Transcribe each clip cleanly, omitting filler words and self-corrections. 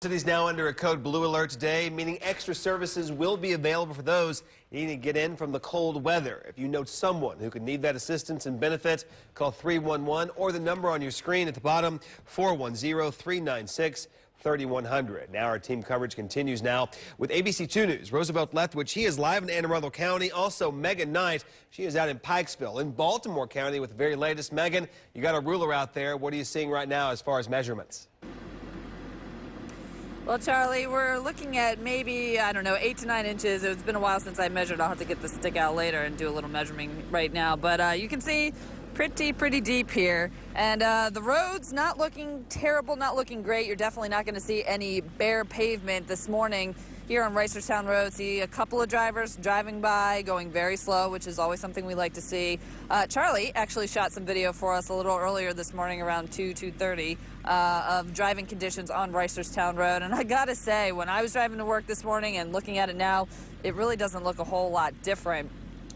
City's now under a code blue alert today, meaning extra services will be available for those needing to get in from the cold weather. If you know someone who could need that assistance and benefit, call 311 or the number on your screen at the bottom, 410-396-3100. Now our team coverage continues now with ABC 2 News. Roosevelt Lethwich, he is live in Anne Arundel County. Also, Megan Knight, she is out in Pikesville in Baltimore County with the very latest. Megan, you got a ruler out there. What are you seeing right now as far as measurements? Well, Charlie, we're looking at maybe, I don't know, 8 to 9 inches. It's been a while since I measured. I'll have to get the stick out later and do a little measuring right now. But you can see pretty deep here. And the road's not looking terrible, not looking great. You're definitely not going to see any bare pavement this morning. Here on Reisterstown Road, see a couple of drivers driving by, going very slow, which is always something we like to see. Charlie actually shot some video for us a little earlier this morning around 2:30 of driving conditions on Reisterstown Road. And I gotta say, when I was driving to work this morning and looking at it now, it really doesn't look a whole lot different.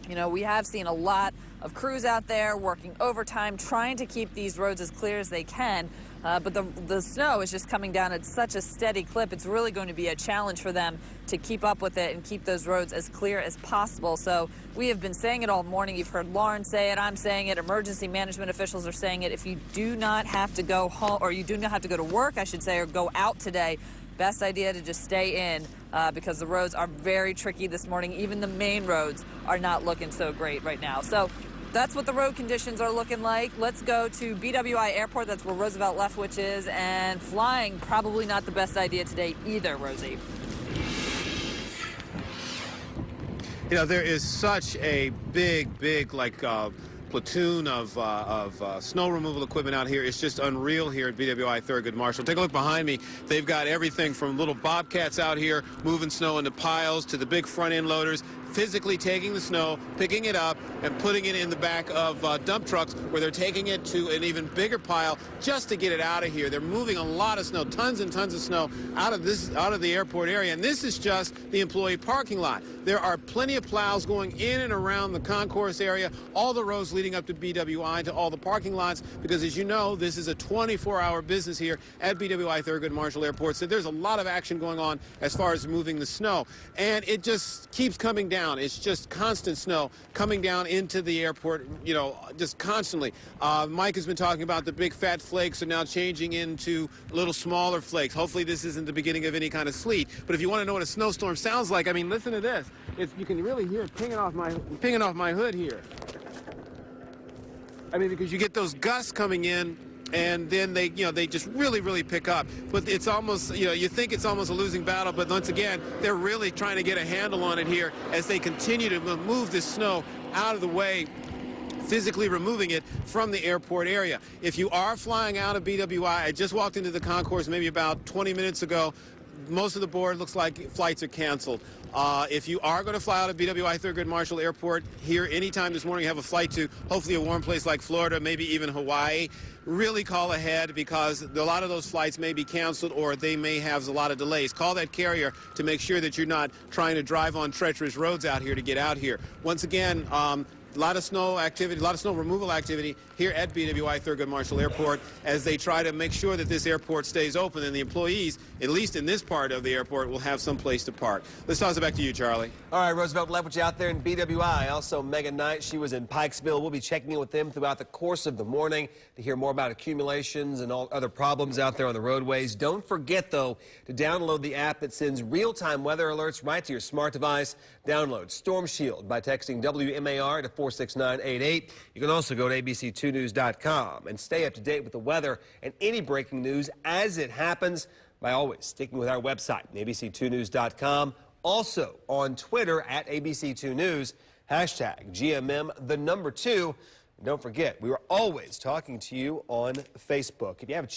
You know, we have seen a lot of crews out there working overtime, trying to keep these roads as clear as they can. But the snow is just coming down at such a steady clip. It's really going to be a challenge for them to keep up with it and keep those roads as clear as possible. So we have been saying it all morning. You've heard Lauren say it. I'm saying it. Emergency management officials are saying it. If you do not have to go home, or you do not have to go to work, I should say, or go out today, best idea to just stay in because the roads are very tricky this morning. Even the main roads are not looking so great right now. So that's what the road conditions are looking like. Let's go to BWI Airport. That's where Roosevelt Lethwich is. And flying, probably not the best idea today either, Rosie. You know, there is such a big, like, platoon of snow removal equipment out here. It's just unreal here at BWI Thurgood Marshall. Take a look behind me. They've got everything from little bobcats out here moving snow into piles to the big front end loaders, physically taking the snow, picking it up, and putting it in the back of dump trucks where they're taking it to an even bigger pile just to get it out of here. They're moving a lot of snow, tons and tons of snow out of the airport area. And this is just the employee parking lot. There are plenty of plows going in and around the concourse area, all the roads leading up to BWI, to all the parking lots, because as you know, this is a 24-hour business here at BWI Thurgood Marshall Airport. So there's a lot of action going on as far as moving the snow. And it just keeps coming down. It's just constant snow coming down into the airport, you know, just constantly. Mike has been talking about the big fat flakes are now changing into little smaller flakes. Hopefully this isn't the beginning of any kind of sleet. But if you want to know what a snowstorm sounds like, I mean, listen to this. You can really hear it pinging off my hood here. I mean, because you get those gusts coming in, and then they just really pick up. But it's almost, you think it's almost a losing battle, but once again, they're really trying to get a handle on it here as they continue to move this snow out of the way, physically removing it from the airport area. If you are flying out of BWI, I just walked into the concourse maybe about 20 minutes ago. Most of the board looks like flights are canceled. If you are going to fly out of BWI Thurgood Marshall Airport here anytime this morning, you have a flight to hopefully a warm place like Florida, maybe even Hawaii, really call ahead because a lot of those flights may be canceled or they may have a lot of delays. Call that carrier to make sure that you're not trying to drive on treacherous roads out here to get out here. Once again, a lot of snow activity, a lot of snow removal activity here at BWI Thurgood Marshall Airport as they try to make sure that this airport stays open and the employees, at least in this part of the airport, will have some place to park. Let's toss it back to you, Charlie. All right, Roosevelt Lethwich out there in BWI. Also, Megan Knight, she was in Pikesville. We'll be checking in with them throughout the course of the morning to hear more about accumulations and all other problems out there on the roadways. Don't forget, though, to download the app that sends real-time weather alerts right to your smart device. Download Storm Shield by texting WMAR to 46988. You can also go to abc2news.com and stay up to date with the weather and any breaking news as it happens by always sticking with our website, abc2news.com. Also on Twitter at ABC2News, hashtag GMM2. Don't forget, we are always talking to you on Facebook. If you have a